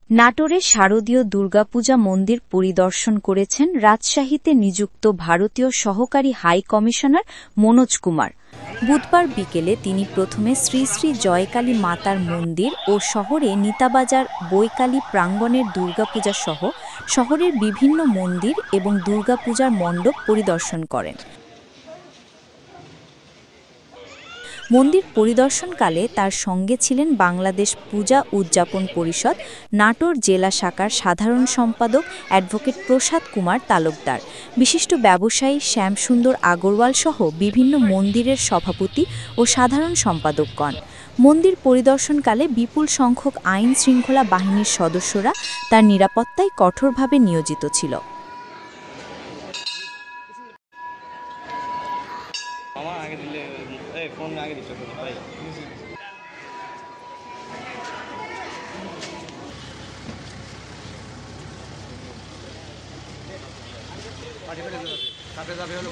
নাটোরে শারদীয় দুর্গাপূজা মন্দির পরিদর্শন করেছেন রাজশাহীতে নিযুক্ত ভারতীয় সহকারী হাই কমিশনার মনোজ কুমার। বুধবার বিকেলে তিনি প্রথমে শ্রী শ্রী জয়কালী মাতার মন্দির ও শহরে নিতাবাজার বৈকালী প্রাঙ্গণের দুর্গাপূজা সহ শহরের বিভিন্ন মন্দির এবং দুর্গাপূজার মণ্ডপ পরিদর্শন করেন। মন্দির পরিদর্শনকালে তার সঙ্গে ছিলেন বাংলাদেশ পূজা উদযাপন পরিষদ নাটোর জেলা শাখার সাধারণ সম্পাদক অ্যাডভোকেট প্রসাদ কুমার তালুকদার, বিশিষ্ট ব্যবসায়ী শ্যামসুন্দর আগরওয়াল সহ বিভিন্ন মন্দিরের সভাপতি ও সাধারণ সম্পাদকগণ। মন্দির পরিদর্শনকালে বিপুল সংখ্যক আইন শৃঙ্খলা বাহিনীর সদস্যরা তার নিরাপত্তায় কঠোরভাবে নিয়োজিত ছিল। পার্টি ফেলে যাবে সাথে যাবে হলো